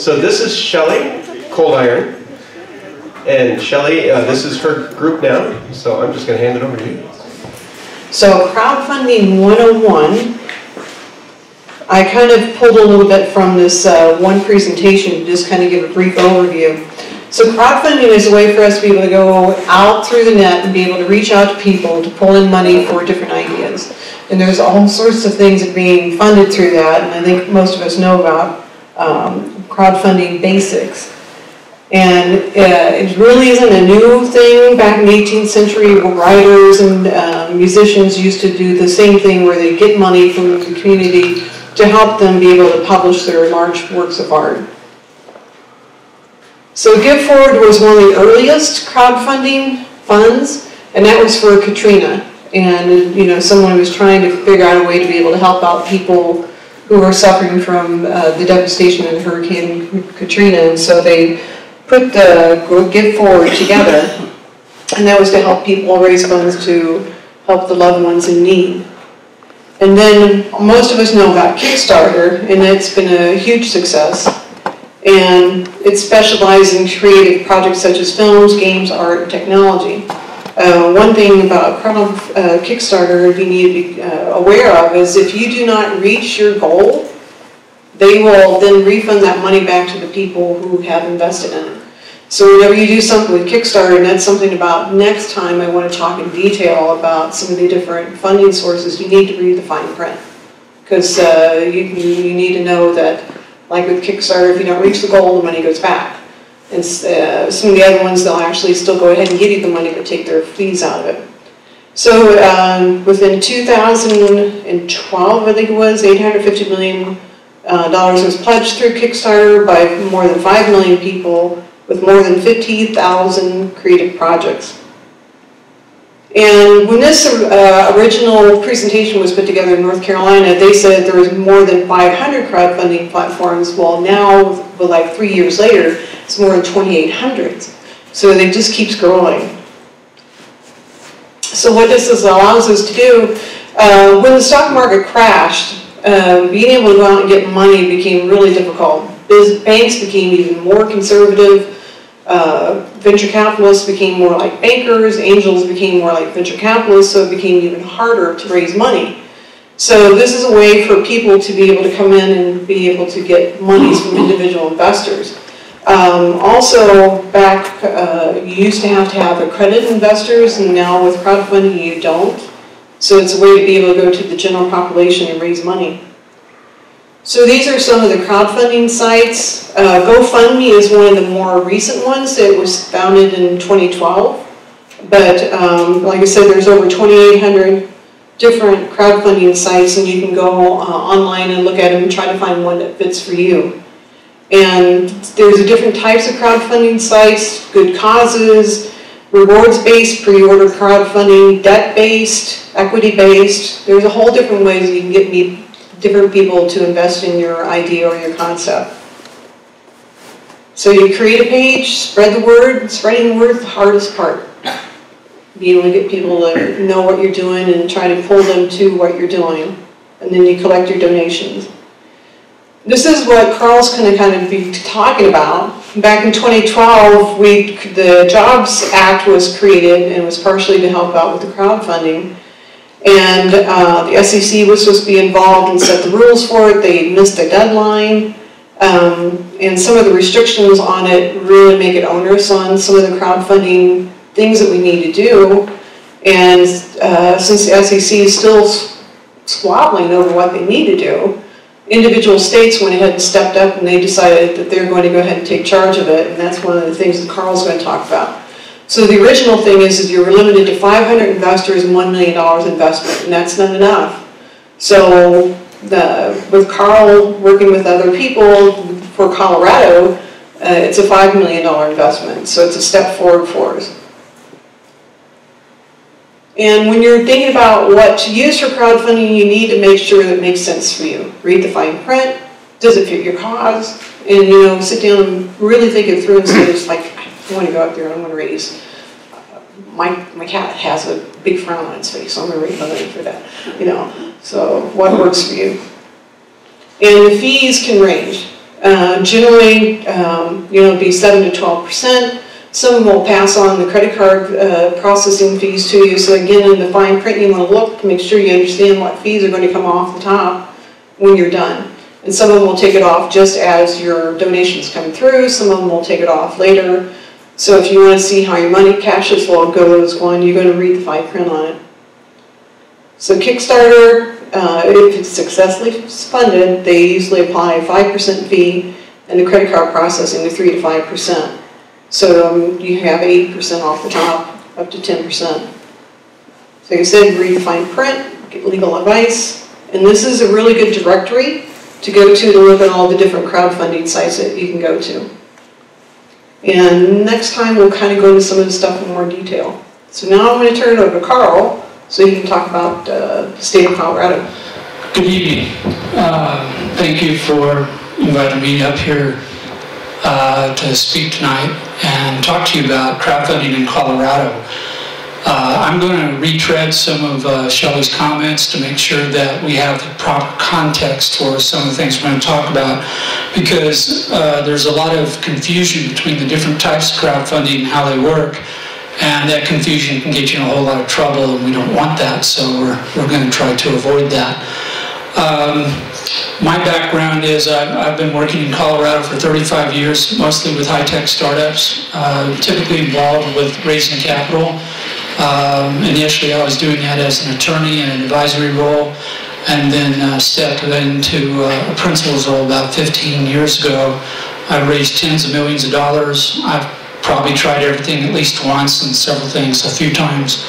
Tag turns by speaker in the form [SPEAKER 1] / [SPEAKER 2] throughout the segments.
[SPEAKER 1] So this is Shelley, Cold Iron. And Shelley, this is her group now, so I'm just going to hand it over to you.
[SPEAKER 2] So Crowdfunding 101, I kind of pulled a little bit from this one presentation to just kind of give a brief overview. So crowdfunding is a way for us to be able to go out through the net and be able to reach out to people to pull in money for different ideas. And there's all sorts of things that are being funded through that, and I think most of us know about crowdfunding basics. And it really isn't a new thing. Back in the 18th century, writers and musicians used to do the same thing where they get money from the community to help them be able to publish their large works of art. So Give Forward was one of the earliest crowdfunding funds, and that was for Katrina. And someone was trying to figure out a way to be able to help out people who were suffering from the devastation of Hurricane Katrina, and so they put the Give Forward together, and that was to help people raise funds to help the loved ones in need. And then most of us know about Kickstarter, and it's been a huge success. And it specializes in creative projects such as films, games, art, and technology. One thing about Kickstarter you need to be aware of is if you do not reach your goal, they will then refund that money back to the people who have invested in it. So whenever you do something with Kickstarter, and that's something about next time I want to talk in detail about some of the different funding sources, you need to read the fine print. Because you need to know that, like with Kickstarter, if you don't reach the goal, the money goes back. And some of the other ones, they'll actually still go ahead and give you the money but take their fees out of it. So within 2012, I think it was, $850 million was pledged through Kickstarter by more than 5 million people with more than 50,000 creative projects. And when this original presentation was put together in North Carolina, they said there was more than 500 crowdfunding platforms. Well, now, like 3 years later, it's more than 2,800. So it just keeps growing. So what this allows us to do, when the stock market crashed, being able to go out and get money became really difficult. Banks became even more conservative. Venture capitalists became more like bankers, angels became more like venture capitalists, so it became even harder to raise money. So this is a way for people to be able to come in and be able to get monies from individual investors. Also, back, you used to have accredited investors, and now with crowdfunding you don't. So it's a way to be able to go to the general population and raise money. So these are some of the crowdfunding sites. GoFundMe is one of the more recent ones. It was founded in 2012. But like I said, there's over 2,800 different crowdfunding sites, and you can go online and look at them and try to find one that fits for you. And there's different types of crowdfunding sites: good causes, rewards-based, pre-order crowdfunding, debt-based, equity-based. There's a whole different ways that you can get different people to invest in your idea or your concept. So you create a page, spread the word. Spreading the word is the hardest part. Being able to get people to know what you're doing and try to pull them to what you're doing. And then you collect your donations. This is what Karl's going to kind of be talking about. Back in 2012, the Jobs Act was created, and was partially to help out with the crowdfunding. And the SEC was supposed to be involved and set the rules for it. They missed the deadline. And some of the restrictions on it really make it onerous on some of the crowdfunding things that we need to do. And since the SEC is still squabbling over what they need to do, individual states went ahead and stepped up, and they decided that they're going to go ahead and take charge of it. And that's one of the things that Karl's going to talk about. So the original thing is you're limited to 500 investors and $1 million investment, and that's not enough. So with Karl working with other people for Colorado, it's a $5 million investment, so it's a step forward for us. And when you're thinking about what to use for crowdfunding, you need to make sure that it makes sense for you. Read the fine print. Does it fit your cause? And sit down and really think it through instead of just like, I want to go out there and I'm going to raise. My cat has a big frown on its face, so I'm going to raise money for that. So what works for you? And the fees can range. Generally, be 7 to 12%. Some of them will pass on the credit card processing fees to you. So again, in the fine print, you want to look to make sure you understand what fees are going to come off the top when you're done. And some of them will take it off just as your donations come through. Some of them will take it off later. So if you want to see how your money cashes flow goes, you're going to read the fine print on it. So Kickstarter, if it's successfully funded, they usually apply a 5% fee, and the credit card processing is 3 to 5%. So you have 8% off the top, up to 10%. So like I said, read the fine print, get legal advice, and this is a really good directory to go to look at all the different crowdfunding sites that you can go to. And next time we'll kind of go into some of the stuff in more detail. So now I'm going to turn it over to Karl so he can talk about the state of Colorado.
[SPEAKER 3] Good evening. Thank you for inviting me up here to speak tonight and talk to you about crowdfunding in Colorado. I'm going to retread some of Shelley's comments to make sure that we have the proper context for some of the things we're going to talk about, because there's a lot of confusion between the different types of crowdfunding and how they work, and that confusion can get you in a whole lot of trouble, and we don't want that, so we're going to try to avoid that. My background is I've been working in Colorado for 35 years, mostly with high-tech startups, typically involved with raising capital. Initially I was doing that as an attorney in an advisory role, and then stepped into a principal's role about 15 years ago. I raised tens of millions of dollars. I've probably tried everything at least once and several things a few times.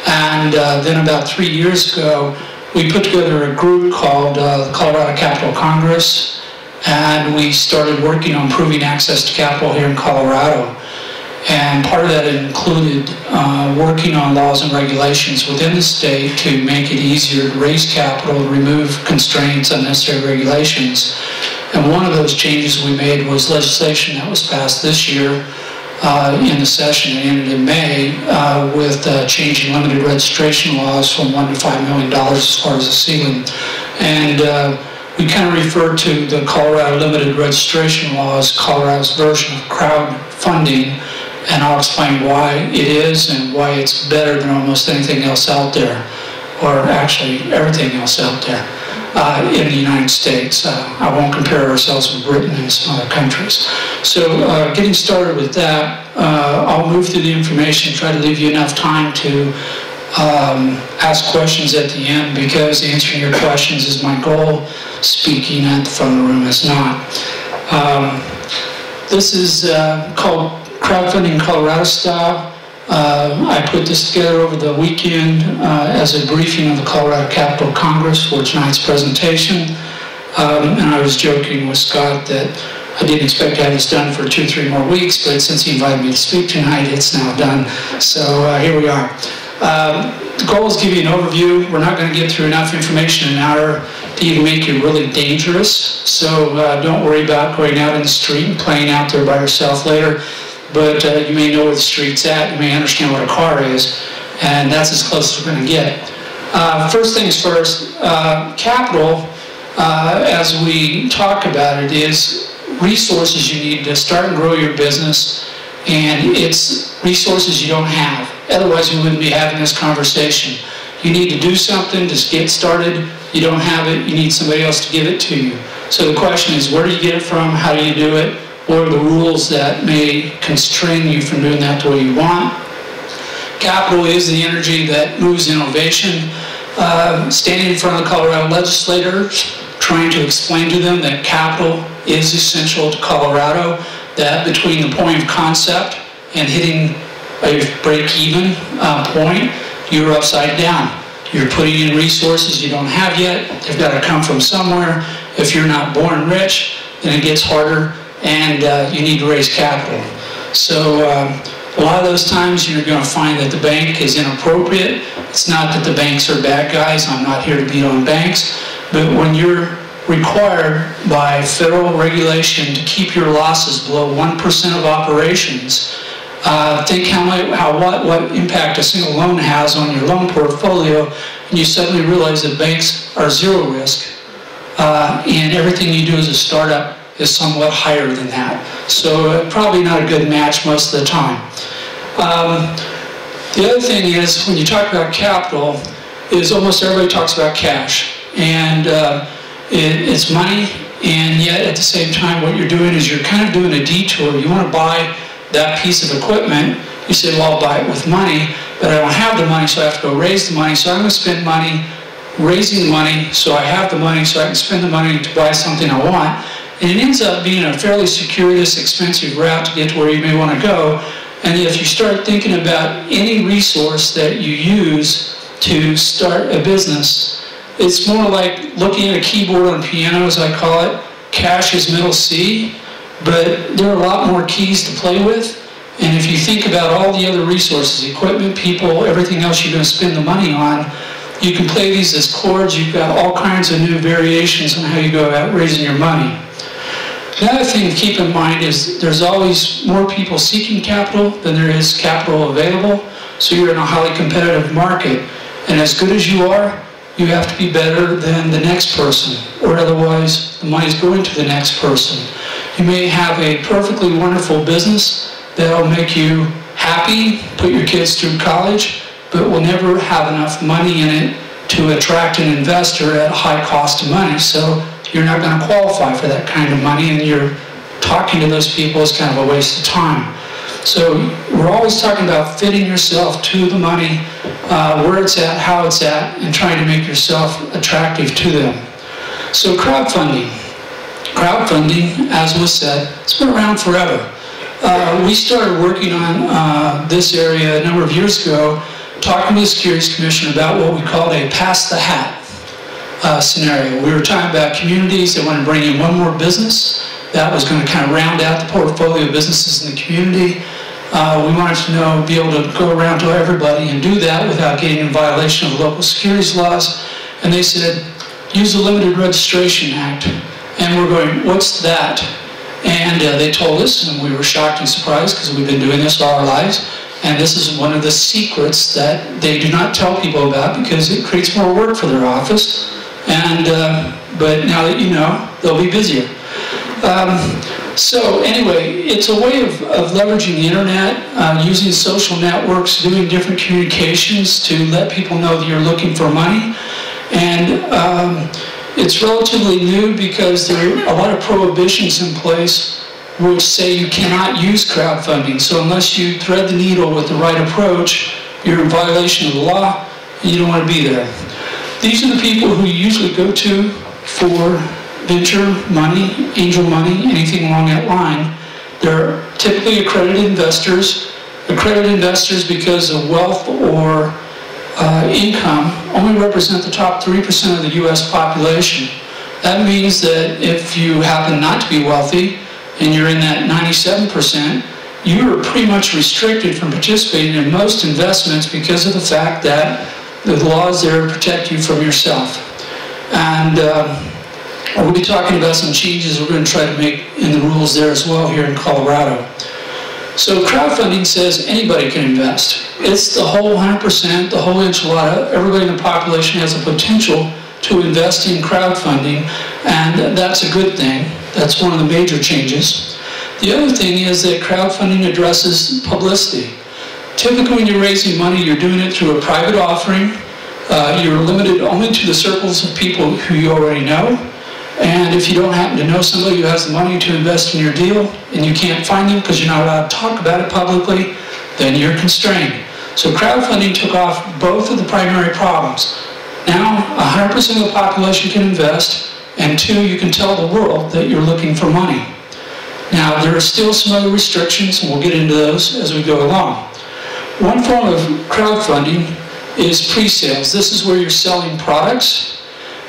[SPEAKER 3] And then about 3 years ago, we put together a group called the Colorado Capital Congress, and we started working on improving access to capital here in Colorado. And part of that included working on laws and regulations within the state to make it easier to raise capital, remove constraints, unnecessary regulations. And one of those changes we made was legislation that was passed this year in the session that ended in May with changing limited registration laws from $1 to $5 million as far as the ceiling. And we kind of refer to the Colorado limited registration laws, Colorado's version of crowdfunding, and I'll explain why it is and why it's better than almost anything else out there, or actually everything else out there in the United States. I won't compare ourselves with Britain and some other countries. So getting started with that, I'll move through the information, try to leave you enough time to ask questions at the end, because answering your questions is my goal. Speaking at the front of the room is not. This is called Crowdfunding Colorado Style. I put this together over the weekend as a briefing of the Colorado Capital Congress for tonight's presentation. And I was joking with Scott that I didn't expect to have this done for 2 or 3 more weeks, but since he invited me to speak tonight, it's now done. So here we are. The goal is to give you an overview. We're not going to get through enough information in an hour to even make it really dangerous. So don't worry about going out in the street and playing out there by yourself later. But you may know where the street's at, you may understand what a car is, and that's as close as we're going to get. First things first, capital, as we talk about it, is resources you need to start and grow your business, and it's resources you don't have. Otherwise, we wouldn't be having this conversation. You need to do something to get started, you don't have it, you need somebody else to give it to you. So the question is, where do you get it from, how do you do it? What are the rules that may constrain you from doing that the way you want? Capital is the energy that moves innovation. Standing in front of the Colorado legislators, trying to explain to them that capital is essential to Colorado, that between the point of concept and hitting a break-even point, you're upside down. You're putting in resources you don't have yet. They've got to come from somewhere. If you're not born rich, then it gets harder, and you need to raise capital. So a lot of those times you're going to find that the bank is inappropriate. It's not that the banks are bad guys. I'm not here to beat on banks. But when you're required by federal regulation to keep your losses below 1% of operations, think what impact a single loan has on your loan portfolio, and you suddenly realize that banks are zero risk, and everything you do as a startup is somewhat higher than that. So probably not a good match most of the time. The other thing is, when you talk about capital, is almost everybody talks about cash. And it's money, and yet at the same time what you're doing is you're kind of doing a detour. You want to buy that piece of equipment. You say, well, I'll buy it with money, but I don't have the money, so I have to go raise the money. So I'm going to spend money raising the money so I have the money so I can spend the money to buy something I want. And it ends up being a fairly circuitous, expensive route to get to where you may want to go. And if you start thinking about any resource that you use to start a business, it's more like looking at a keyboard on a piano, as I call it. Cash is middle C, but there are a lot more keys to play with. And if you think about all the other resources, equipment, people, everything else you're going to spend the money on, you can play these as chords. You've got all kinds of new variations on how you go about raising your money. The other thing to keep in mind is there's always more people seeking capital than there is capital available. So you're in a highly competitive market. And as good as you are, you have to be better than the next person, or otherwise the money's going to the next person. You may have a perfectly wonderful business that'll make you happy, put your kids through college, but will never have enough money in it to attract an investor at a high cost of money. So you're not going to qualify for that kind of money, and you're talking to those people is kind of a waste of time. So we're always talking about fitting yourself to the money, where it's at, how it's at, and trying to make yourself attractive to them. So crowdfunding. Crowdfunding, as was said, it's been around forever. We started working on this area a number of years ago, talking to the Securities Commission about what we called a pass the hat scenario. We were talking about communities that wanted to bring in one more business that was going to kind of round out the portfolio of businesses in the community. We wanted to be able to go around to everybody and do that without getting in violation of local securities laws. And they said, use the Limited Registration Act. And we're going, what's that? And they told us, and we were shocked and surprised because we've been doing this all our lives. And this is one of the secrets that they do not tell people about because it creates more work for their office. And but now that you know, they'll be busier. So anyway, it's a way of leveraging the internet, using social networks, doing different communications to let people know that you're looking for money. And it's relatively new because there are a lot of prohibitions in place which say you cannot use crowdfunding. So unless you thread the needle with the right approach, you're in violation of the law and you don't want to be there. These are the people who you usually go to for venture money, angel money, anything along that line. They're typically accredited investors because of wealth or income only represent the top 3% of the U.S. population. That means that if you happen not to be wealthy and you're in that 97%, you are pretty much restricted from participating in most investments because of the fact that the laws there protect you from yourself. And we'll be talking about some changes we're going to try to make in the rules there as well here in Colorado. So crowdfunding says anybody can invest. It's the whole 100%, the whole enchilada. Everybody in the population has a potential to invest in crowdfunding, and that's a good thing. That's one of the major changes. The other thing is that crowdfunding addresses publicity. Typically when you're raising money, you're doing it through a private offering. You're limited only to the circles of people who you already know. And if you don't happen to know somebody who has the money to invest in your deal and you can't find them because you're not allowed to talk about it publicly, then you're constrained. So crowdfunding took off both of the primary problems. Now 100% of the population can invest, and 2, you can tell the world that you're looking for money. Now there are still some other restrictions, and we'll get into those as we go along. One form of crowdfunding is pre-sales. This is where you're selling products.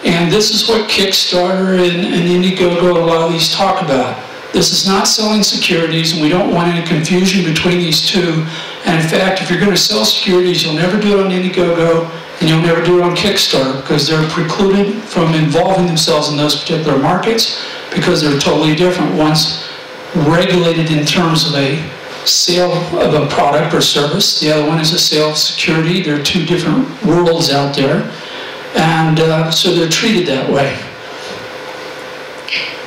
[SPEAKER 3] And this is what Kickstarter and Indiegogo and a lot of these talk about. This is not selling securities, and we don't want any confusion between these two. And in fact, if you're going to sell securities, you'll never do it on Indiegogo, and you'll never do it on Kickstarter, because they're precluded from involving themselves in those particular markets, because they're totally different. One's regulated in terms of a sale of a product or service. The other one is a sale of security. There are two different worlds out there. And so they're treated that way.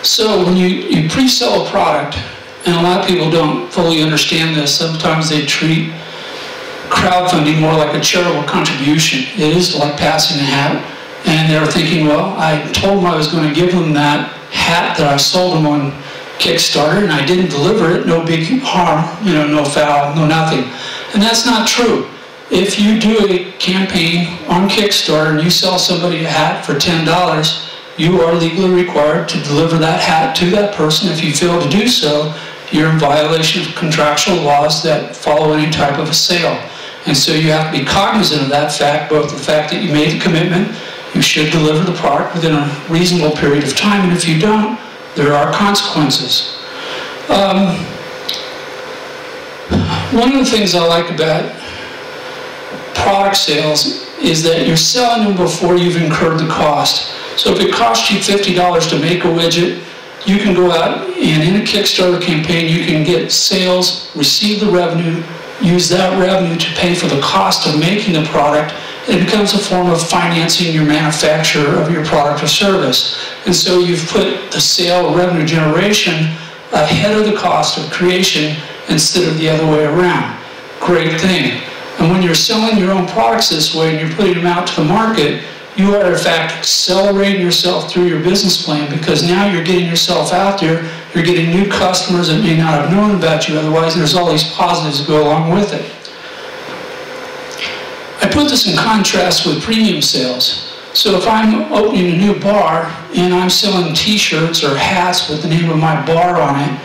[SPEAKER 3] So when you pre-sell a product, and a lot of people don't fully understand this, sometimes they treat crowdfunding more like a charitable contribution. It is like passing a hat, and they're thinking, well, I told them I was going to give them that hat that I sold them on Kickstarter, and I didn't deliver it, no big harm, no foul, no nothing. And that's not true. If you do a campaign on Kickstarter and you sell somebody a hat for $10, you are legally required to deliver that hat to that person. If you fail to do so, you're in violation of contractual laws that follow any type of a sale. And so you have to be cognizant of that fact, both the fact that you made the commitment, you should deliver the product within a reasonable period of time, and if you don't, there are consequences. One of the things I like about product sales is that you're selling them before you've incurred the cost. So if it costs you $50 to make a widget, you can go out and in a Kickstarter campaign, you can get sales, receive the revenue, use that revenue to pay for the cost of making the product. It becomes a form of financing your manufacture of your product or service. And so you've put the sale or revenue generation ahead of the cost of creation instead of the other way around. Great thing. And when you're selling your own products this way and you're putting them out to the market, you are in fact accelerating yourself through your business plan, because now you're getting yourself out there, you're getting new customers that may not have known about you otherwise, and there's all these positives that go along with it. I put this in contrast with premium sales. So if I'm opening a new bar and I'm selling t-shirts or hats with the name of my bar on it,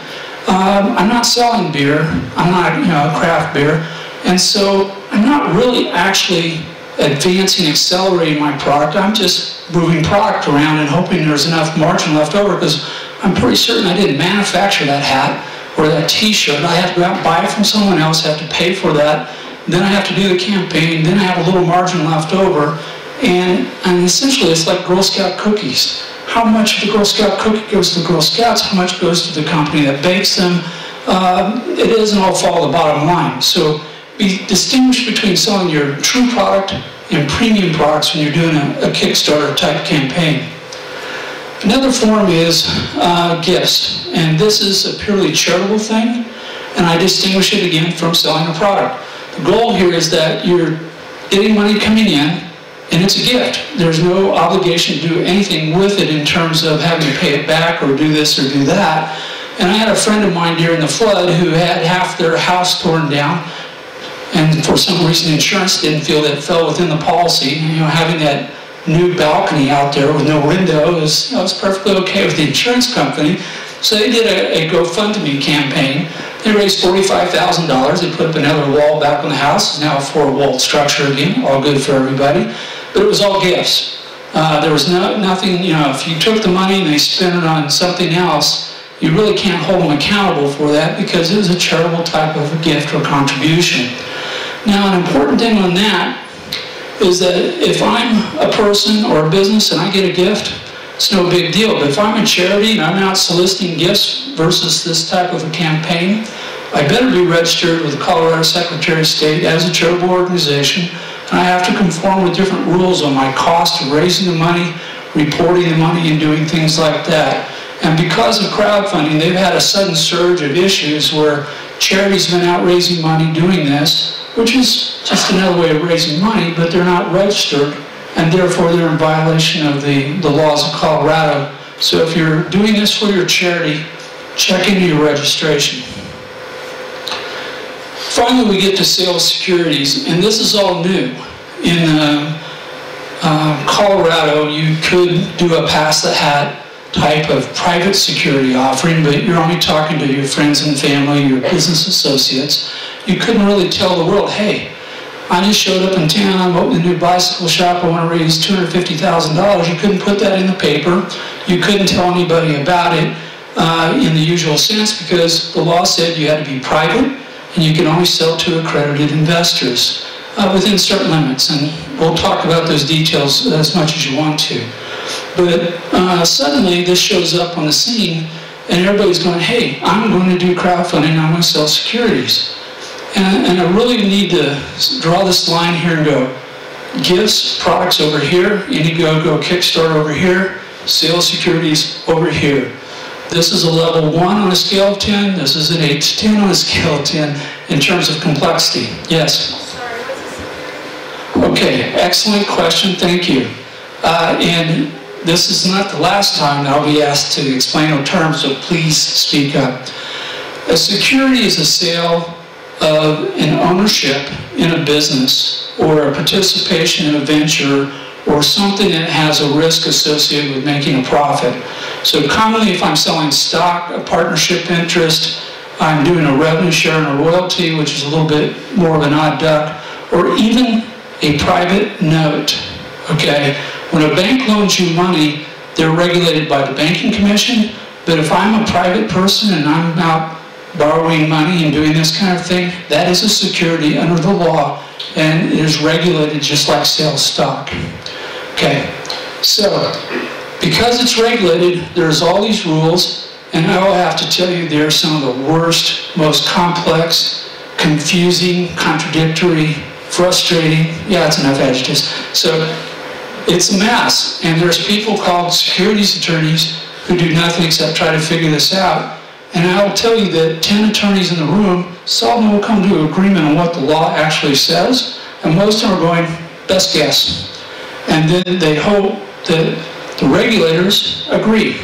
[SPEAKER 3] I'm not selling beer, I'm not craft beer, and so I'm not really actually advancing, accelerating my product. I'm just moving product around and hoping there's enough margin left over, because I'm pretty certain I didn't manufacture that hat or that t-shirt. I have to go out and buy it from someone else, have to pay for that, then I have to do the campaign, then I have a little margin left over, and essentially it's like Girl Scout cookies. How much of the Girl Scout cookie goes to the Girl Scouts, how much goes to the company that bakes them? It doesn't all fall to the bottom line. So distinguish between selling your true product and premium products when you're doing a Kickstarter type campaign. Another form is gifts, and this is a purely charitable thing, and I distinguish it again from selling a product. The goal here is that you're getting money coming in, and it's a gift. There's no obligation to do anything with it in terms of having to pay it back or do this or do that. And I had a friend of mine during the flood who had half their house torn down, and for some reason insurance didn't feel that it fell within the policy. Having that new balcony out there with no window was perfectly okay with the insurance company. So they did a GoFundMe campaign. They raised $45,000. They put up another wall back on the house. It's now a 4-walled structure again, all good for everybody. But it was all gifts. There was nothing, if you took the money and they spent it on something else, you really can't hold them accountable for that, because it was a charitable type of a gift or contribution. Now, an important thing on that is that if I'm a person or a business and I get a gift, it's no big deal. But if I'm a charity and I'm out soliciting gifts versus this type of a campaign, I better be registered with the Colorado Secretary of State as a charitable organization, and I have to conform with different rules on my cost of raising the money, reporting the money, and doing things like that. And because of crowdfunding, they've had a sudden surge of issues where charities have been out raising money doing this, which is just another way of raising money, but they're not registered, and therefore they're in violation of the laws of Colorado. So if you're doing this for your charity, check into your registration. Finally, we get to sales securities, and this is all new. In Colorado, you could do a pass-the-hat type of private security offering, but you're only talking to your friends and family, your business associates. You couldn't really tell the world, hey, I just showed up in town, I'm opening a new bicycle shop, I want to raise $250,000. You couldn't put that in the paper. You couldn't tell anybody about it in the usual sense, because the law said you had to be private and you can only sell to accredited investors within certain limits. And we'll talk about those details as much as you want to. But suddenly this shows up on the scene and everybody's going, hey, I'm going to do crowdfunding, I'm going to sell securities. And I really need to draw this line here and go, gifts, products over here, Indiegogo, Kickstarter over here, sales securities over here. This is a level 1 on a scale of 10. This is an 8 to 10 on a scale of 10 in terms of complexity. Yes?
[SPEAKER 4] Sorry, what's this?
[SPEAKER 3] Okay, excellent question. Thank you. And this is not the last time that I'll be asked to explain a term, so please speak up. A security is a sale of an ownership in a business or a participation in a venture or something that has a risk associated with making a profit. So commonly, if I'm selling stock, a partnership interest, I'm doing a revenue share and a royalty, which is a little bit more of an odd duck, or even a private note, okay? When a bank loans you money, they're regulated by the banking commission, but if I'm a private person and I'm out borrowing money and doing this kind of thing, that is a security under the law, and it is regulated just like sales stock. Okay, so because it's regulated, there's all these rules, and I will have to tell you they're some of the worst, most complex, confusing, contradictory, frustrating, yeah, it's enough adjectives. So it's a mess, and there's people called securities attorneys who do nothing except try to figure this out. And I will tell you that 10 attorneys in the room seldom will come to an agreement on what the law actually says, and most of them are going, best guess. And then they hope that the regulators agree,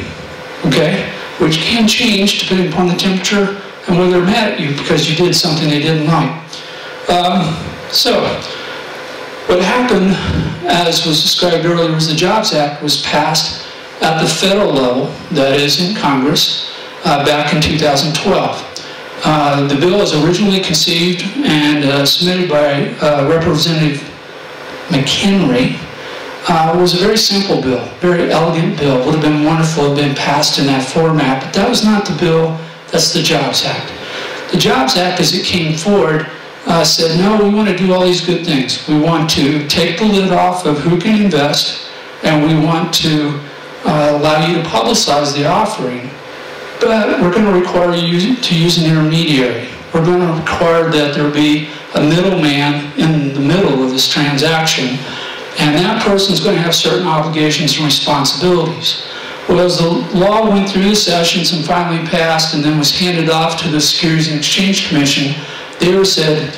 [SPEAKER 3] okay? Which can change depending upon the temperature and whether they're mad at you because you did something they didn't like. So, what happened, as was described earlier, was the Jobs Act was passed at the federal level, that is in Congress, back in 2012. The bill was originally conceived and submitted by Representative McHenry. It was a very simple bill, very elegant bill. It would have been wonderful if it had been passed in that format, but that was not the bill, that's the Jobs Act. The Jobs Act, as it came forward, said, no, we want to do all these good things. We want to take the lid off of who can invest, and we want to allow you to publicize the offering, but we're going to require you to use an intermediary. We're going to require that there be a middleman in the middle of this transaction, and that person is going to have certain obligations and responsibilities. Well, as the law went through the sessions and finally passed and then was handed off to the Securities and Exchange Commission, they were said,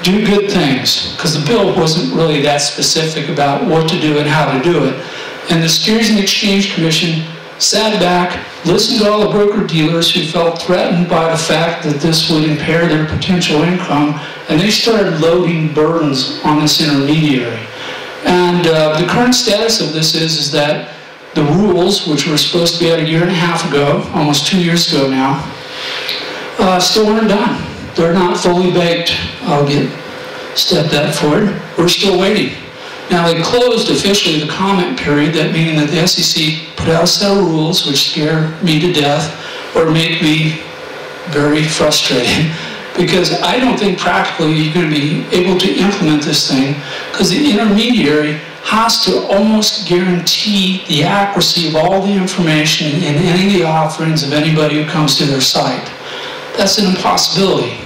[SPEAKER 3] do good things, because the bill wasn't really that specific about what to do and how to do it. And the Securities and Exchange Commission sat back, listened to all the broker-dealers who felt threatened by the fact that this would impair their potential income, and they started loading burdens on this intermediary. And the current status of this is that the rules, which were supposed to be out a year and a half ago, almost 2 years ago now, still aren't done. They're not fully baked. I'll step that forward. We're still waiting. Now, they closed officially the comment period, that meaning that the SEC put out a set of rules which scare me to death or make me very frustrated, because I don't think practically you're going to be able to implement this thing, because the intermediary has to almost guarantee the accuracy of all the information in any of the offerings of anybody who comes to their site. That's an impossibility.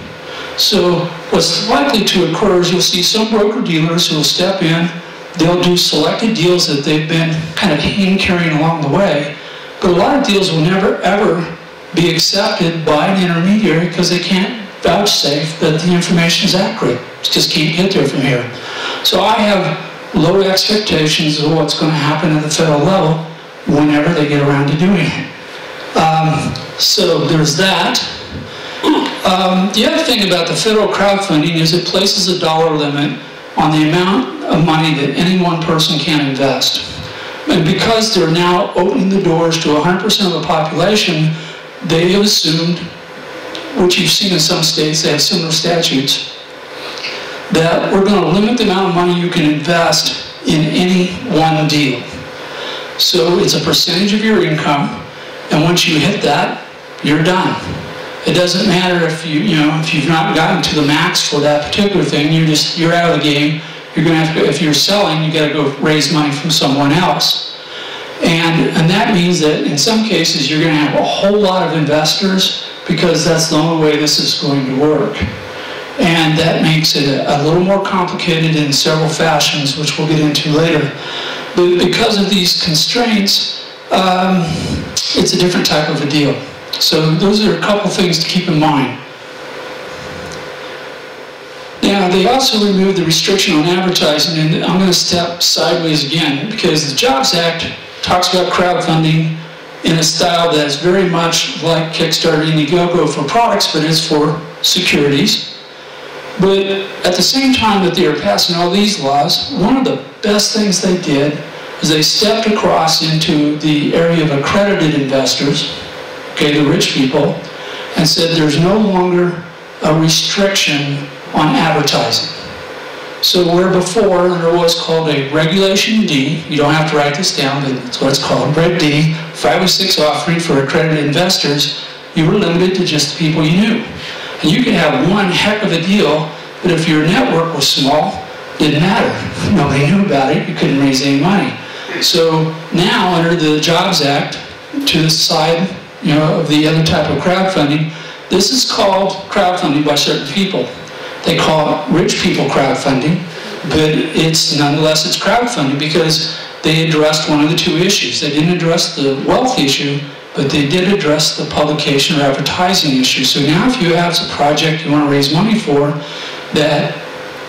[SPEAKER 3] So what's likely to occur is you'll see some broker-dealers who will step in. They'll do selected deals that they've been kind of hand-carrying along the way, but a lot of deals will never, ever be accepted by an intermediary because they can't vouchsafe that the information is accurate. It just can't get there from here. So I have low expectations of what's going to happen at the federal level whenever they get around to doing it. So there's that. The other thing about the federal crowdfunding is it places a dollar limit on the amount of money that any one person can invest. And because they're now opening the doors to 100% of the population, they have assumed, which you've seen in some states, they have similar statutes, that we're going to limit the amount of money you can invest in any one deal. So it's a percentage of your income, and once you hit that, you're done. It doesn't matter if if you've not gotten to the max for that particular thing. You're out of the game. You're going to have to, if you're selling, you got to go raise money from someone else, and that means that in some cases you're going to have a whole lot of investors, because that's the only way this is going to work, and that makes it a little more complicated in several fashions, which we'll get into later. But because of these constraints, it's a different type of a deal. So those are a couple things to keep in mind. Now, they also removed the restriction on advertising, and I'm going to step sideways again, because the Jobs Act talks about crowdfunding in a style that's very much like Kickstarter and Indiegogo for products, but it's for securities. But at the same time that they were passing all these laws, one of the best things they did is they stepped across into the area of accredited investors, okay, the rich people, and said there's no longer a restriction on advertising. So where before there was called a Regulation D, you don't have to write this down, but that's what it's called, Reg D, 506 offering for accredited investors, you were limited to just the people you knew. And you could have one heck of a deal, but if your network was small, it didn't matter. Nobody knew about it, you couldn't raise any money. So now under the Jobs Act, to the side of the other type of crowdfunding, this is called crowdfunding by certain people. They call it rich people crowdfunding, but nonetheless it's crowdfunding because they addressed one of the two issues. They didn't address the wealth issue, but they did address the publication or advertising issue. So now if you have a project you want to raise money for that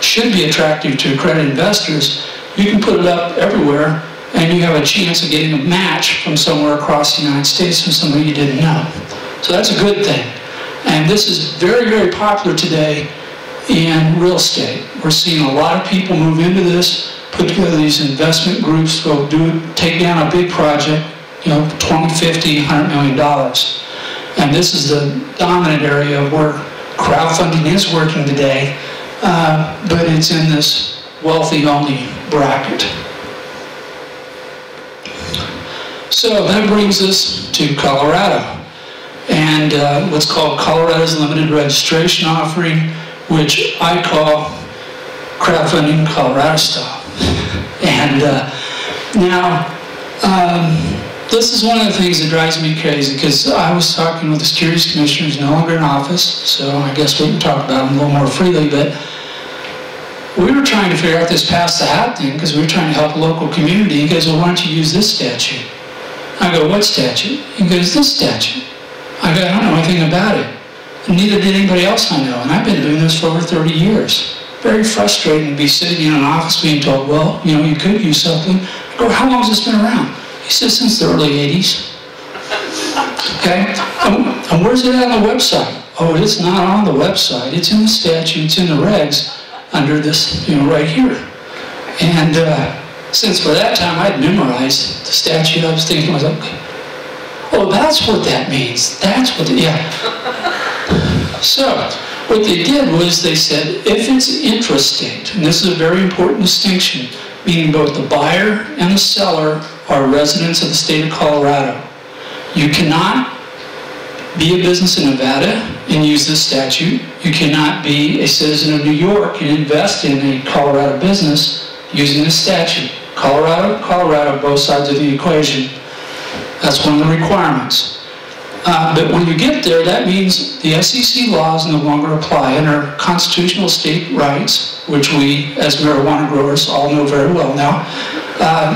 [SPEAKER 3] should be attractive to accredited investors, you can put it up everywhere and you have a chance of getting a match from somewhere across the United States from somebody you didn't know. So that's a good thing. And this is very, very popular today in real estate. We're seeing a lot of people move into this, put together these investment groups, go take down a big project, $20, $50, $100 million. And this is the dominant area where crowdfunding is working today, but it's in this wealthy-only bracket. So that brings us to Colorado, and what's called Colorado's Limited Registration Offering, which I call crowdfunding Colorado style. And now, this is one of the things that drives me crazy, because I was talking with the Securities Commissioner, who's no longer in office, so I guess we can talk about him a little more freely, but we were trying to figure out this pass the hat thing, because we were trying to help a local community. He goes, well, why don't you use this statute? I go, what statute? He goes, this statute. I go, I don't know anything about it. And neither did anybody else I know, and I've been doing this for over 30 years. Very frustrating to be sitting in an office being told, well, you could use something. I go, how long has this been around? He says, since the early 80s. Okay? And where's it at on the website? Oh, it's not on the website. It's in the statute, it's in the regs under this, right here. And since by that time I'd memorized the statute, I was thinking to myself, oh, that's what that means. That's what, So, what they did was they said, if it's intrastate, and this is a very important distinction, meaning both the buyer and the seller are residents of the state of Colorado, you cannot be a business in Nevada and use this statute. You cannot be a citizen of New York and invest in a Colorado business using this statute. Colorado, both sides of the equation. That's one of the requirements. But when you get there, that means the SEC laws no longer apply, and our constitutional state rights, which we, as marijuana growers, all know very well now.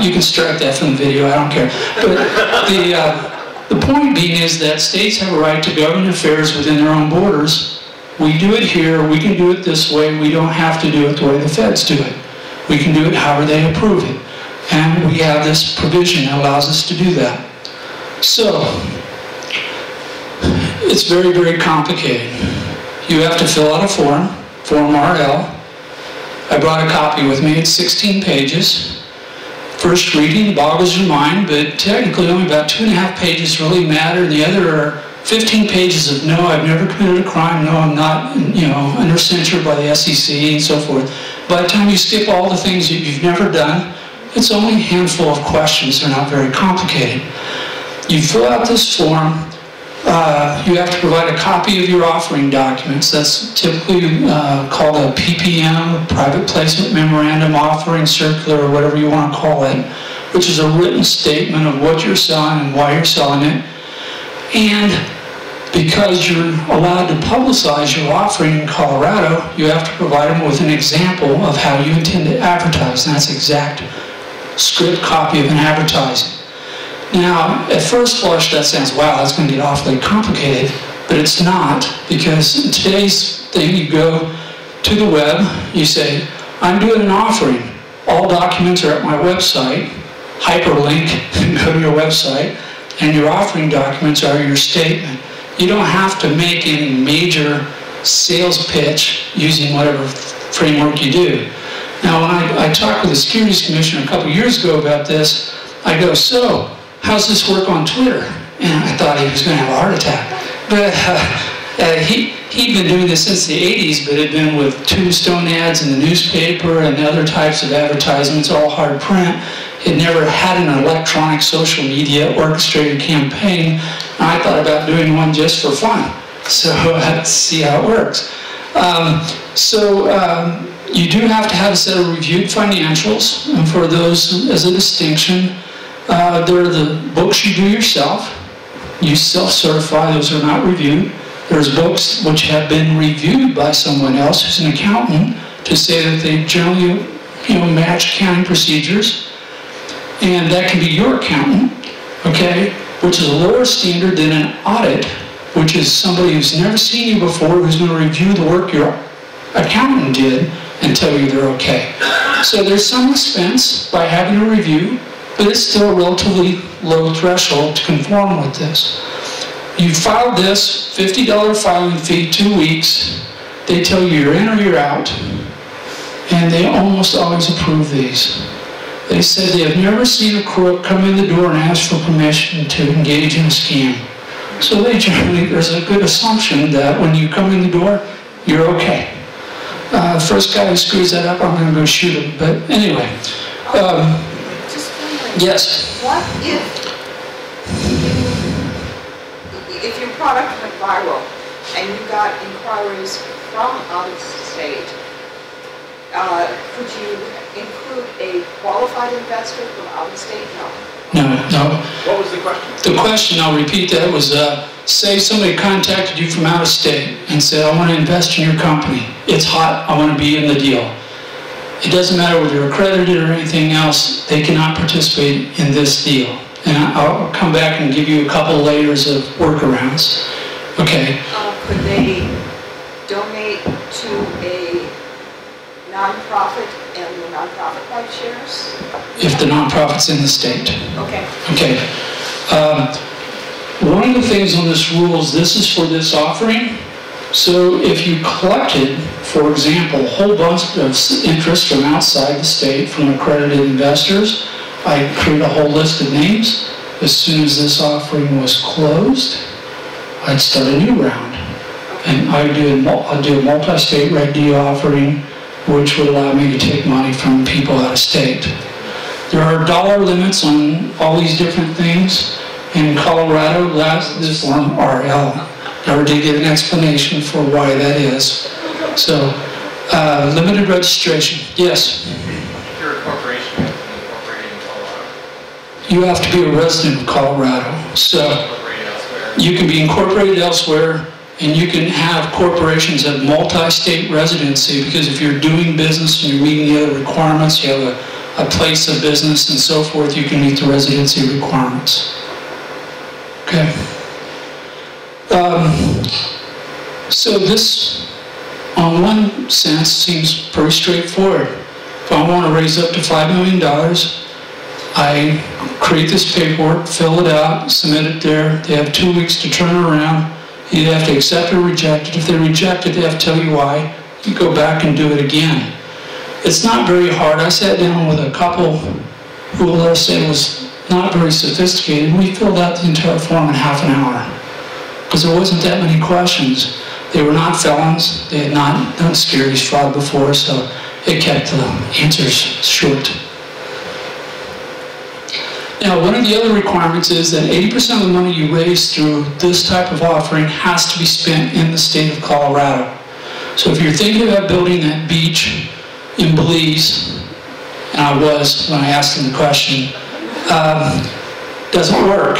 [SPEAKER 3] You can strike that from the video, I don't care. But the point being is that states have a right to govern affairs within their own borders. We do it here, we can do it this way, we don't have to do it the way the feds do it. We can do it however they approve it. And we have this provision that allows us to do that. So, it's very, very complicated. You have to fill out a Form RL. I brought a copy with me, it's 16 pages. First reading boggles your mind, but technically only about 2.5 pages really matter. The other are 15 pages of no, I've never committed a crime, no, I'm not, under censure by the SEC and so forth. By the time you skip all the things that you've never done, it's only a handful of questions, they're not very complicated. You fill out this form, you have to provide a copy of your offering documents. That's typically called a PPM, Private Placement Memorandum, Offering Circular, or whatever you want to call it, which is a written statement of what you're selling and why you're selling it. And because you're allowed to publicize your offering in Colorado, you have to provide them with an example of how you intend to advertise, and that's exact script copy of an advertising. Now, at first blush, that sounds, wow, that's going to get awfully complicated, but it's not, because in today's thing, you go to the web, you say, I'm doing an offering. All documents are at my website, hyperlink, go to your website, and your offering documents are your statement. You don't have to make any major sales pitch using whatever framework you do. Now, when I talked with the Securities Commissioner a couple years ago about this, I go, so, how's this work on Twitter? And I thought he was going to have a heart attack. But he'd been doing this since the 80s, but had been with tombstone ads in the newspaper and other types of advertisements, all hard print. He'd never had an electronic social media orchestrated campaign. And I thought about doing one just for fun. So let's see how it works. You do have to have a set of reviewed financials, and for those, as a distinction, there are the books you do yourself. You self-certify, those are not reviewed. There's books which have been reviewed by someone else who's an accountant to say that they generally match accounting procedures. And that can be your accountant, okay, which is a lower standard than an audit, which is somebody who's never seen you before, who's going to review the work your accountant did and tell you they're okay. So there's some expense by having a review, but it's still a relatively low threshold to conform with this. You filed this, $50 filing fee, 2 weeks. They tell you you're in or you're out, and they almost always approve these. They said they have never seen a crook come in the door and ask for permission to engage in a scam. So they generally, there's a good assumption that when you come in the door, you're okay. First guy who screws that up, I'm going to go shoot him. But anyway,
[SPEAKER 5] just wondering,
[SPEAKER 3] yes.
[SPEAKER 5] What if your product went viral and you got inquiries from out of state? Could you include a qualified investor from out of state? No.
[SPEAKER 3] No.
[SPEAKER 6] What was the question?
[SPEAKER 3] The question, I'll repeat that, was say somebody contacted you from out of state and said, I want to invest in your company. It's hot, I want to be in the deal. It doesn't matter whether you're accredited or anything else, they cannot participate in this deal. And I'll come back and give you a couple layers of workarounds. Okay.
[SPEAKER 5] Could they donate to a nonprofit and the nonprofit buy shares?
[SPEAKER 3] If the nonprofit's in the state.
[SPEAKER 5] Okay.
[SPEAKER 3] Okay. One of the things on this rule is this is for this offering. So if you collected, for example, a whole bunch of interest from outside the state, from accredited investors, I create a whole list of names. As soon as this offering was closed, I'd start a new round. And I'd do a multi-state Reg D offering, which would allow me to take money from people out of state. There are dollar limits on all these different things. In Colorado, this form RL. Never did get an explanation for why that is. So, limited registration. Yes?
[SPEAKER 6] If you're a corporation, you have to be incorporated in Colorado.
[SPEAKER 3] You have to be a resident of Colorado. So, you can be incorporated elsewhere, and you can have corporations of multi-state residency, because if you're doing business and you're meeting the other requirements, you have a place of business and so forth, you can meet the residency requirements. Okay. So this, on one sense, seems pretty straightforward. If I want to raise up to $5 million, I create this paperwork, fill it out, submit it there. They have 2 weeks to turn it around. You have to accept or reject it. If they reject it, they have to tell you why. You go back and do it again. It's not very hard. I sat down with a couple who, let's say, was not very sophisticated. We filled out the entire form in half an hour because there wasn't that many questions. They were not felons. They had not done securities fraud before, so it kept the answers short. Now, one of the other requirements is that 80% of the money you raise through this type of offering has to be spent in the state of Colorado. So if you're thinking about building that beach in Belize, and I was when I asked him the question, doesn't work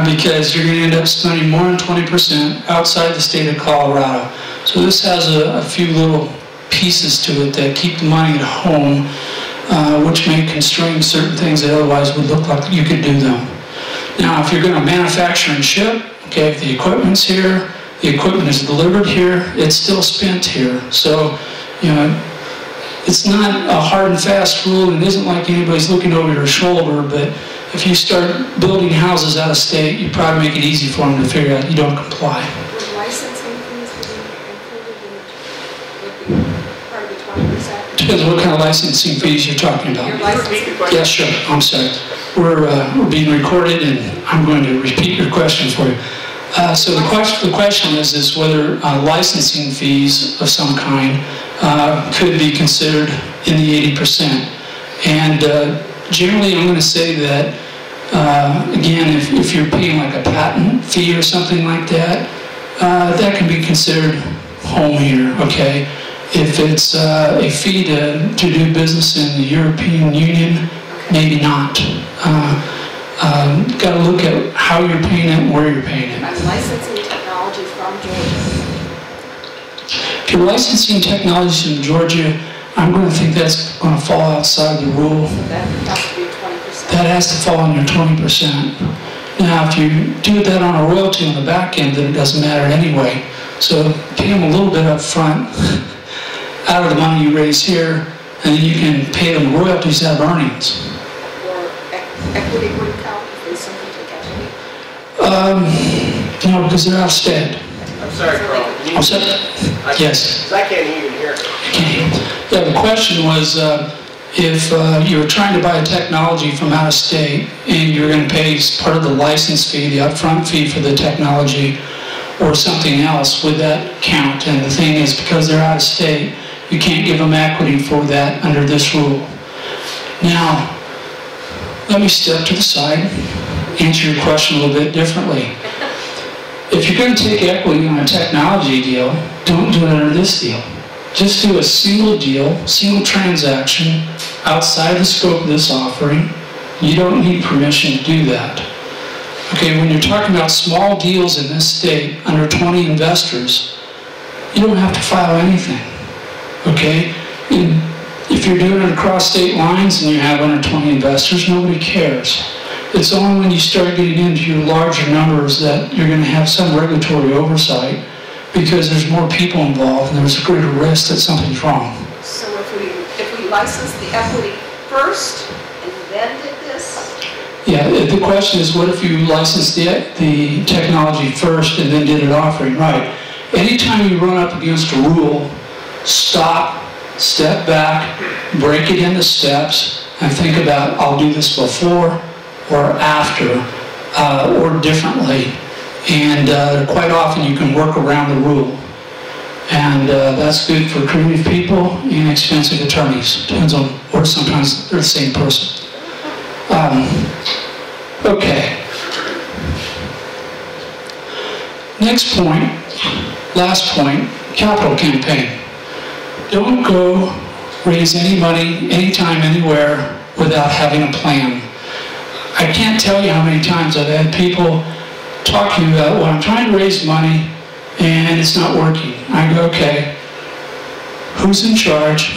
[SPEAKER 3] because you're going to end up spending more than 20% outside the state of Colorado. So this has a few little pieces to it that keep the money at home, which may constrain certain things that otherwise would look like you could do them. Now, if you're going to manufacture and ship, okay, if the equipment's here, the equipment is delivered here, it's still spent here. So, you know, it's not a hard and fast rule. It isn't like anybody's looking over your shoulder, but if you start building houses out of state, you probably make it easy for them to figure out you don't comply.
[SPEAKER 5] Would licensing fees be included in part of the 20%?
[SPEAKER 3] Depends on what kind of licensing fees you're talking about.
[SPEAKER 5] Your licensing fee.
[SPEAKER 3] Yeah, sure. I'm sorry. We're being recorded, and I'm going to repeat your question for you. So the question is whether licensing fees of some kind could be considered in the 80%. And generally, I'm going to say that, again, if you're paying like a patent fee or something like that, that can be considered home here, okay? If it's a fee to do business in the European Union, maybe not. Got to look at how you're paying it and where you're paying it.
[SPEAKER 5] I'm licensing technology from Georgia.
[SPEAKER 3] If you're licensing technologies in Georgia, I'm going to think that's going to fall outside the rule.
[SPEAKER 5] That has to be 20%.
[SPEAKER 3] That has to fall on your 20%. Now, if you do that on a royalty on the back end, then it doesn't matter anyway. So pay them a little bit up front out of the money you raise here, and then you can pay them royalties out of earnings.
[SPEAKER 5] Or equity would count if they simply take equity?
[SPEAKER 3] No, because they're out of state.
[SPEAKER 1] I'm sorry, Carl.
[SPEAKER 3] I'm sorry? Yes.
[SPEAKER 1] Because I can't even hear.
[SPEAKER 3] Okay. Yeah, the question was if you were trying to buy a technology from out of state and you're going to pay part of the license fee, the upfront fee for the technology, or something else, would that count? And the thing is, because they're out of state, you can't give them equity for that under this rule. Now, let me step to the side, answer your question a little bit differently. If you're going to take equity on a technology deal, don't do it under this deal. Just do a single deal, single transaction outside the scope of this offering. You don't need permission to do that. Okay, when you're talking about small deals in this state, under 20 investors, you don't have to file anything. Okay? And if you're doing it across state lines and you have under 20 investors, nobody cares. It's only when you start getting into your larger numbers that you're going to have some regulatory oversight, because there's more people involved and there's a greater risk that something's wrong.
[SPEAKER 5] So if we license the equity first and then did this?
[SPEAKER 3] Yeah, the question is, what if you licensed the technology first and then did an offering? Right. Anytime you run up against a rule, stop, step back, break it into steps, and think about, I'll do this before or after, or differently. And quite often you can work around the rule. And that's good for creative people and expensive attorneys. Depends on, or sometimes they're the same person. Okay. Next point, last point, capital campaign. Don't go raise any money, anytime, anywhere, without having a plan. I can't tell you how many times I've had people talk to me about, well, I'm trying to raise money and it's not working. I go, okay, who's in charge?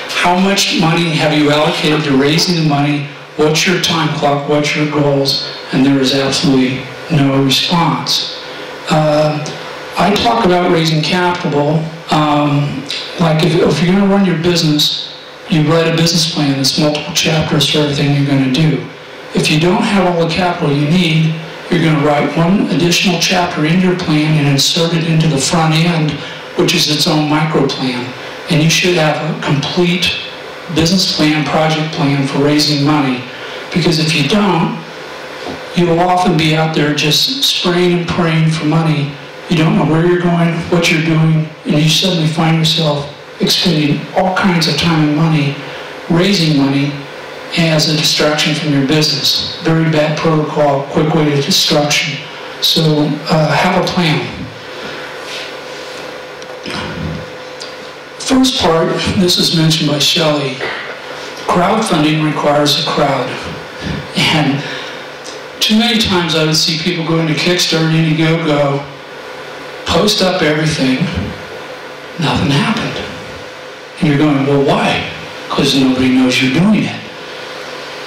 [SPEAKER 3] How much money have you allocated to raising the money? What's your time clock? What's your goals? And there is absolutely no response. I talk about raising capital, like if you're going to run your business, you write a business plan that's multiple chapters for everything you're going to do. If you don't have all the capital you need, you're going to write one additional chapter in your plan and insert it into the front end, which is its own micro plan. And you should have a complete business plan, project plan for raising money. Because if you don't, you'll often be out there just spraying and praying for money. You don't know where you're going, what you're doing, and you suddenly find yourself expending all kinds of time and money, raising money, as a distraction from your business. Very bad protocol, quick way to destruction. So have a plan. First part, this was mentioned by Shelley. Crowdfunding requires a crowd. And too many times I would see people go into Kickstarter, Indiegogo, post up everything, nothing happened. And you're going, well, why? Because nobody knows you're doing it.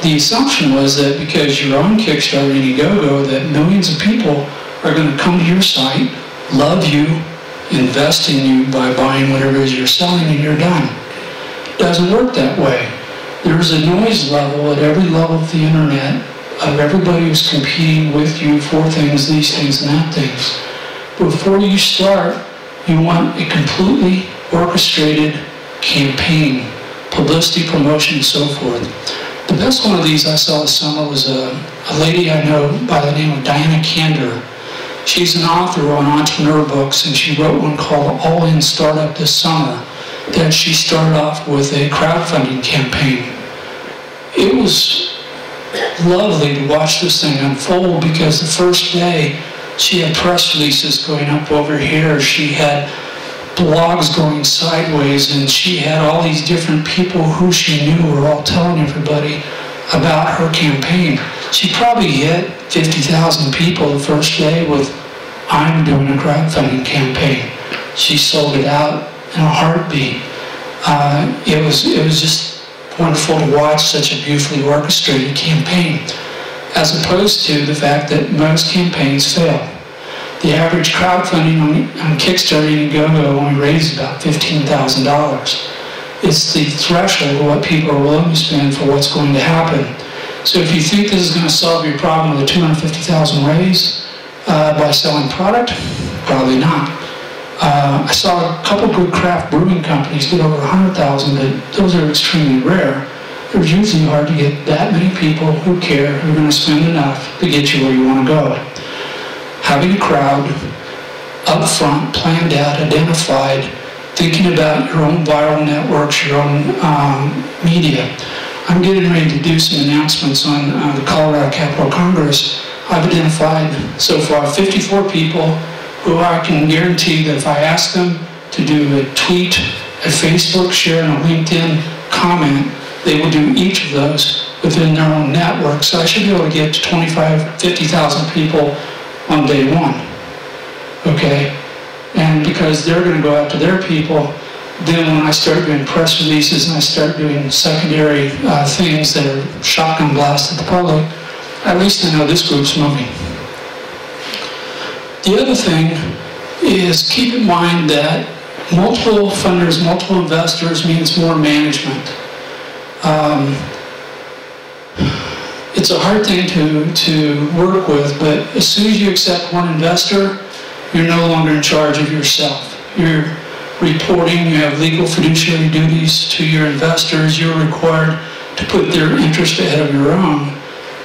[SPEAKER 3] the assumption was that because you're on Kickstarter and Indiegogo, that millions of people are going to come to your site, love you, invest in you by buying whatever it is you're selling, and you're done. It doesn't work that way. There's a noise level at every level of the internet of everybody who's competing with you for things, these things, and that things. Before you start, you want a completely orchestrated campaign, publicity, promotion, and so forth. The best one of these I saw this summer was a lady I know by the name of Diana Kander. She's an author on entrepreneur books, and she wrote one called All In Startup this summer that she started off with a crowdfunding campaign. It was lovely to watch this thing unfold because the first day she had press releases going up over here, she had blogs going sideways, and she had all these different people who she knew were all telling everybody about her campaign. She probably hit 50,000 people the first day with, I'm doing a crowdfunding campaign. She sold it out in a heartbeat. It was just wonderful to watch such a beautifully orchestrated campaign, as opposed to the fact that most campaigns fail. The average crowdfunding on Kickstarter and Indiegogo only raises about $15,000. It's the threshold of what people are willing to spend for what's going to happen. So if you think this is going to solve your problem with a $250,000 raise by selling product, probably not. I saw a couple good craft brewing companies get over 100,000, but those are extremely rare. It's usually hard to get that many people who care, who are going to spend enough to get you where you want to go. Having a crowd up front, planned out, identified, thinking about your own viral networks, your own media. I'm getting ready to do some announcements on the Colorado Capital Congress. I've identified so far 54 people who I can guarantee that if I ask them to do a tweet, a Facebook share, and a LinkedIn comment, they will do each of those within their own network. So I should be able to get to 25, 50,000 people on day one, okay? And because they're going to go after their people, then when I start doing press releases and I start doing secondary things that are shotgun blast at the public, at least I know this group's moving. The other thing is keep in mind that multiple funders, multiple investors means more management. It's a hard thing to work with, but as soon as you accept one investor, you're no longer in charge of yourself. You're reporting, you have legal fiduciary duties to your investors, you're required to put their interest ahead of your own,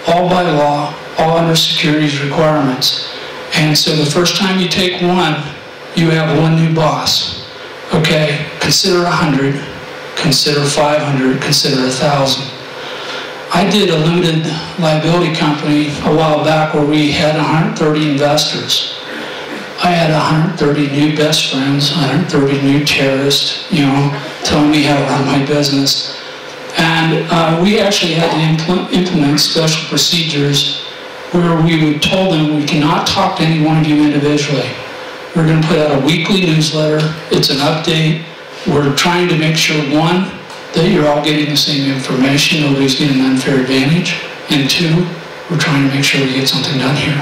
[SPEAKER 3] all by law, all under securities requirements. And so the first time you take one, you have one new boss. Okay, consider 100, consider 500, consider 1,000. I did a limited liability company a while back where we had 130 investors. I had 130 new best friends, 130 new terrorists, telling me how to run my business. And we actually had to implement special procedures where we would tell them we cannot talk to any one of you individually. We're going to put out a weekly newsletter. It's an update. We're trying to make sure, one, that you're all getting the same information, nobody's getting an unfair advantage, and two, we're trying to make sure we get something done here.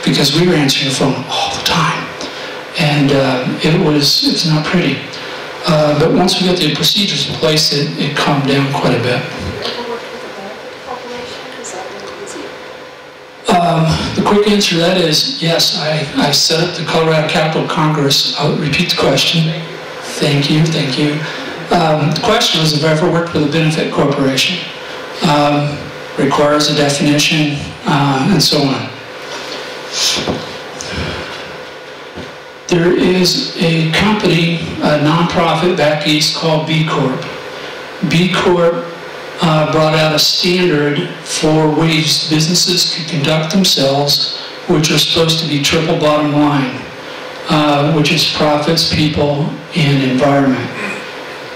[SPEAKER 3] Because we were answering the phone all the time, and it's not pretty. But once we got the procedures in place, it calmed down quite a bit. The quick answer to that is yes, I set up the Colorado Capital Congress. I'll repeat the question. Thank you. The question was if I ever worked with a benefit corporation. Requires a definition, and so on. There is a company, a nonprofit back east called B Corp. B Corp brought out a standard for ways businesses can conduct themselves, which are supposed to be triple bottom line, which is profits, people, and environment.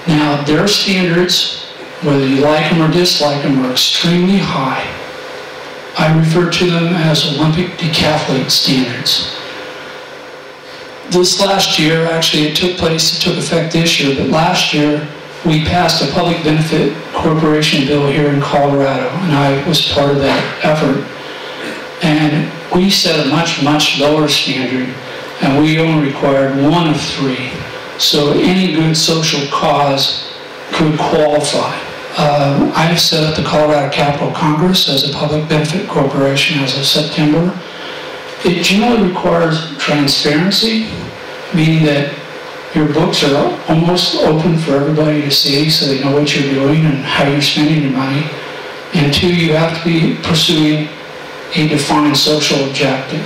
[SPEAKER 3] Now, their standards, whether you like them or dislike them, are extremely high. I refer to them as Olympic decathlete standards. This last year, actually it took effect this year, but last year we passed a public benefit corporation bill here in Colorado, and I was part of that effort. And we set a much, much lower standard, and we only required 1 of 3. So any good social cause could qualify. I've set up the Colorado Capital Congress as a public benefit corporation as of September. It generally requires transparency, meaning that your books are almost open for everybody to see so they know what you're doing and how you're spending your money. And 2, you have to be pursuing a defined social objective.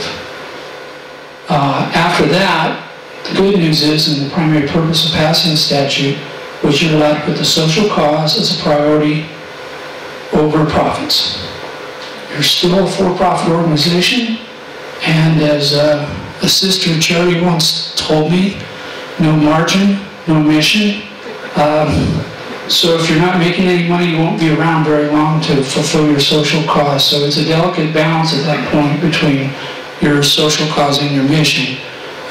[SPEAKER 3] After that, the good news is, and the primary purpose of passing the statute, was you're allowed to put the social cause as a priority over profits. You're still a for-profit organization, and as a sister charity once told me, no margin, no mission. So if you're not making any money, you won't be around very long to fulfill your social cause. So it's a delicate balance at that point between your social cause and your mission.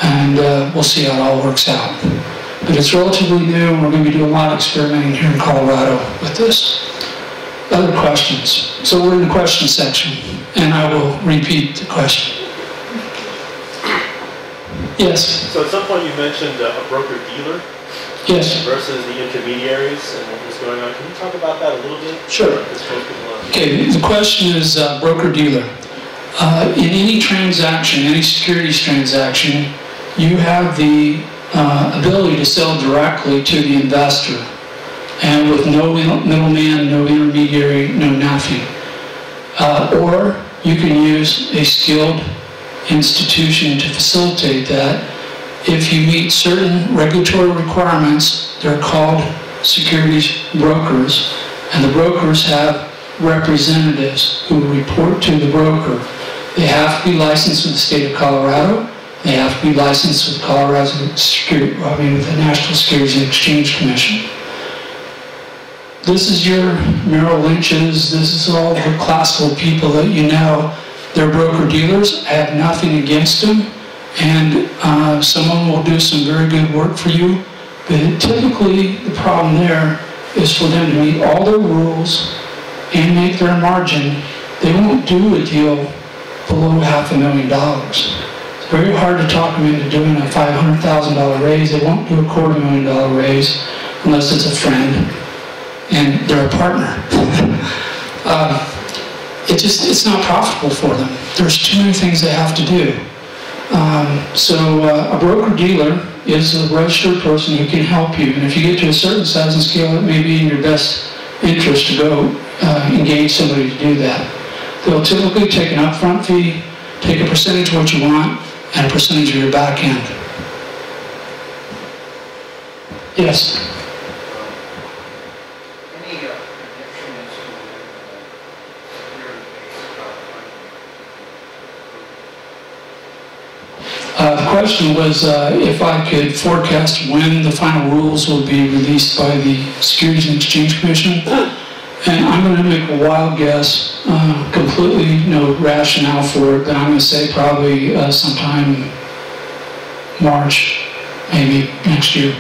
[SPEAKER 3] And we'll see how it all works out. But it's relatively new, and we're going to be doing a lot of experimenting here in Colorado with this. Other questions? So we're in the question section, and I will repeat the question. Yes?
[SPEAKER 7] So at some point you mentioned a broker-dealer
[SPEAKER 3] Yes.
[SPEAKER 7] versus the intermediaries and what was going on. Can you talk about that a little bit?
[SPEAKER 3] Sure. Okay, the question is broker-dealer. In any transaction, any securities transaction, you have the ability to sell directly to the investor, and with no middleman, no intermediary, no nothing. Or you can use a skilled institution to facilitate that. If you meet certain regulatory requirements, they're called securities brokers, and the brokers have representatives who report to the broker. They have to be licensed with the state of Colorado. They have to be licensed with with the National Securities and Exchange Commission. This is your Merrill Lynch's, this is all the classical people that you know. They're broker-dealers. I have nothing against them, and some of them will do some very good work for you, but typically the problem there is for them to meet all their rules and make their margin. They won't do a deal below $500,000. Very hard to talk them into doing a $500,000 raise. They won't do a $250,000 raise unless it's a friend and they're a partner. It's not profitable for them. There's too many things they have to do. So a broker-dealer is a registered person who can help you. And if you get to a certain size and scale, it may be in your best interest to go engage somebody to do that. They'll typically take an upfront fee, take a percentage of what you want, and a percentage of your back end. Yes?
[SPEAKER 8] Any prediction as to
[SPEAKER 3] The question was if I could forecast when the final rules will be released by the Securities and Exchange Commission. And I'm going to make a wild guess, completely no rationale for it, but I'm going to say probably sometime March, maybe next year.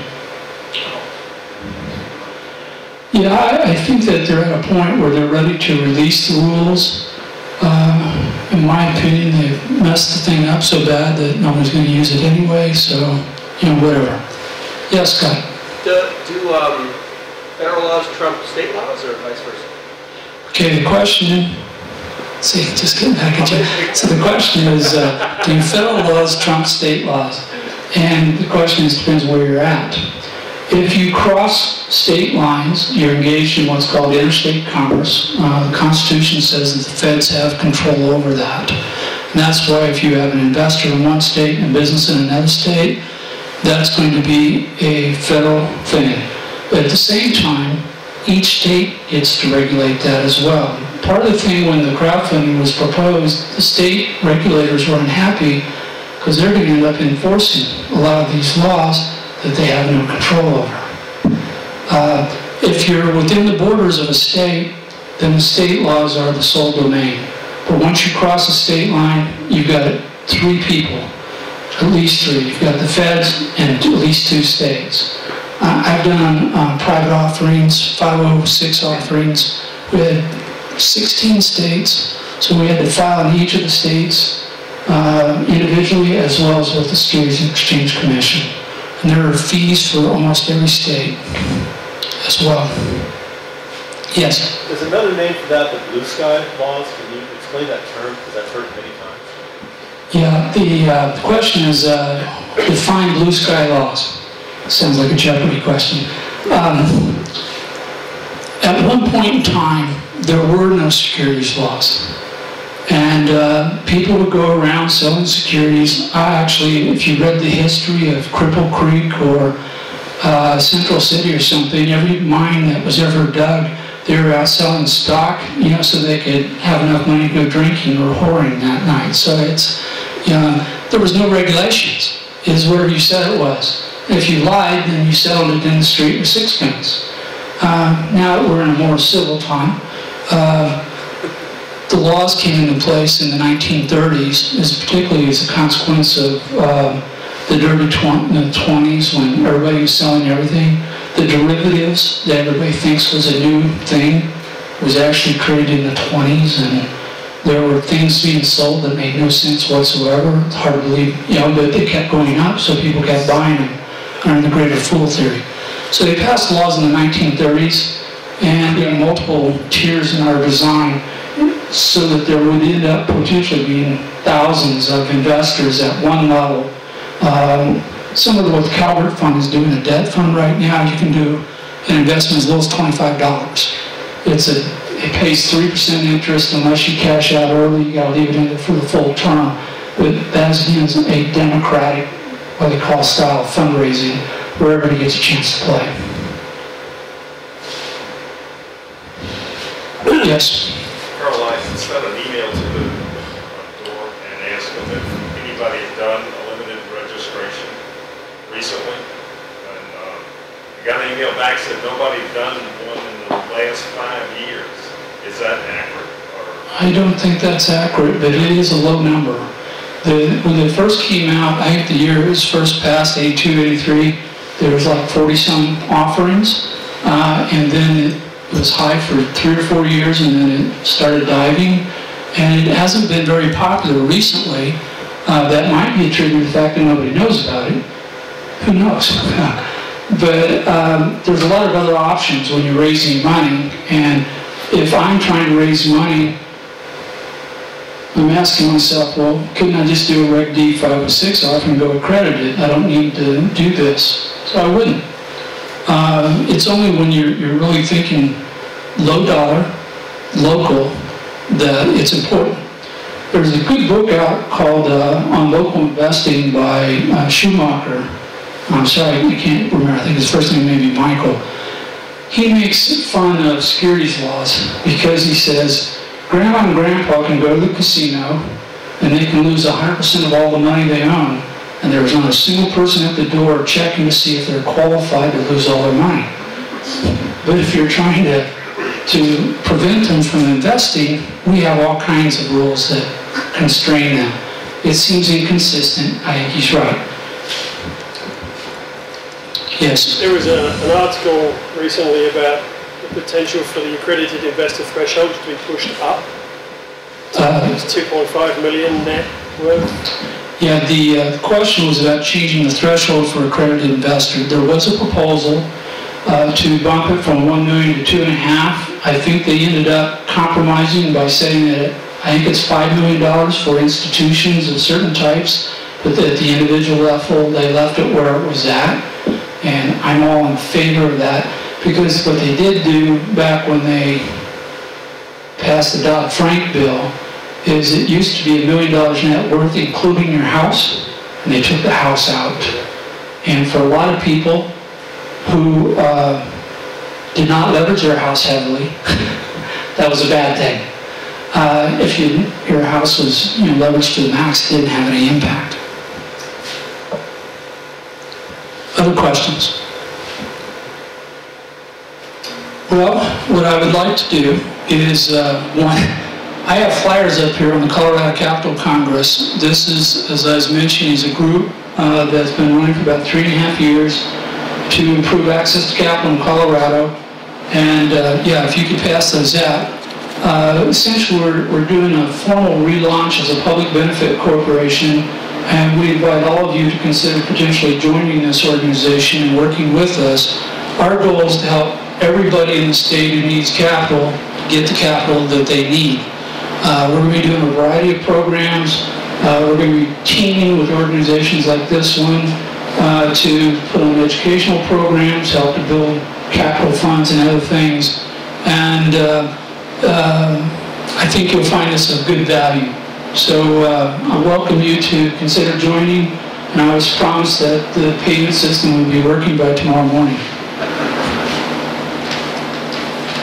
[SPEAKER 3] Yeah, I think that they're at a point where they're ready to release the rules. In my opinion, they've messed the thing up so bad that no one's going to use it anyway, so, whatever. Yes, Scott?
[SPEAKER 9] Do federal laws trump state laws or vice versa?
[SPEAKER 3] Okay, the question, see, just getting back at you. So the question is, do federal laws trump state laws? And the question is, depends where you're at. If you cross state lines, you're engaged in what's called interstate commerce. The Constitution says that the feds have control over that. And that's why if you have an investor in one state and a business in another state, that's going to be a federal thing. But at the same time, each state gets to regulate that as well. Part of the thing when the crowdfunding was proposed, the state regulators were unhappy because they're going to end up enforcing a lot of these laws that they have no control over. If you're within the borders of a state, then the state laws are the sole domain. But once you cross a state line, you've got 3 people, at least 3. You've got the feds and at least 2 states. I've done private offerings, 506 offerings. We had 16 states, so we had to file in each of the states individually as well as with the Securities and Exchange Commission. And there are fees for almost every state as well. Yes?
[SPEAKER 7] There's another name for that, the blue sky laws. Can you explain that term? Because I've heard it many times.
[SPEAKER 3] Yeah, the question is define blue sky laws. Sounds like a Jeopardy question. At one point in time, there were no securities laws. And people would go around selling securities. Actually, if you read the history of Cripple Creek or Central City or something, every mine that was ever dug, they were out selling stock, so they could have enough money to go drinking or whoring that night. So it's, there was no regulations. It is whatever you said it was. If you lied, then you settled it in the street with sixpence. Now we're in a more civil time. The laws came into place in the 1930s, particularly as a consequence of the dirty 20s when everybody was selling everything. The derivatives that everybody thinks was a new thing was actually created in the 20s, and there were things being sold that made no sense whatsoever. It's hard to believe, but they kept going up, so people kept buying them under the greater fool theory. So they passed laws in the 1930s, and there are multiple tiers in our design, so that there would end up potentially being thousands of investors at one level. Similar to what the Calvert Fund is doing, a debt fund right now, you can do an investment as low as $25. It pays 3% interest unless you cash out early. You got to leave it in there for the full term. But that is again a democratic, what they call style fundraising, where everybody gets a chance to play. Yes.
[SPEAKER 10] Karl, I sent an email to the door and asked them if anybody had done a limited registration recently. And I got an email back that said nobody had done one in the last 5 years. Is that accurate?
[SPEAKER 3] I don't think that's accurate, but it is a low number. When they first came out, I think the year it was first passed, 82, 83, there was like 40-some offerings, and then it was high for 3 or 4 years, and then it started diving, and it hasn't been very popular recently. That might be attributed to the fact that nobody knows about it. Who knows? But there's a lot of other options when you're raising money, and if I'm trying to raise money, I'm asking myself, well, couldn't I just do a Reg D 506 offering and go accredited? I don't need to do this. So I wouldn't. It's only when you're really thinking low dollar, local, that it's important. There's a good book out called On Local Investing by Schumacher. I'm sorry, I can't remember. I think his first name may be Michael. He makes fun of securities laws because he says, Grandma and Grandpa can go to the casino and they can lose 100% of all the money they own, and there's not a single person at the door checking to see if they're qualified to lose all their money. But if you're trying to prevent them from investing, we have all kinds of rules that constrain them. It seems inconsistent. I think he's right. Yes?
[SPEAKER 4] There was an article recently about the potential for the accredited investor threshold to be pushed up. It's 2.5 million net worth.
[SPEAKER 3] Yeah, the question was about changing the threshold for accredited investor. There was a proposal to bump it from 1 million to 2.5. I think they ended up compromising by saying that I think it's $5 million for institutions of certain types, but at the individual level, they left it where it was at. And I'm all in favor of that, because what they did do back when they passed the Dodd-Frank bill is it used to be $1 million net worth, including your house, and they took the house out. And for a lot of people who did not leverage their house heavily, that was a bad thing. If your house was leveraged to the max, it didn't have any impact. Other questions? Well, what I would like to do is, I have flyers up here on the Colorado Capital Congress. This is, as I was mentioning, is a group that's been running for about 3.5 years. to improve access to capital in Colorado. And yeah, if you could pass those out. Essentially, we're doing a formal relaunch as a public benefit corporation, and we invite all of you to consider potentially joining this organization and working with us. Our goal is to help everybody in the state who needs capital get the capital that they need. We're going to be doing a variety of programs. We're going to be teaming with organizations like this one to put on educational programs, help to build capital funds and other things. And I think you'll find this of good value. So I welcome you to consider joining, and I was promised that the payment system will be working by tomorrow morning.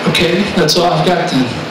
[SPEAKER 3] Okay, that's all I've got then.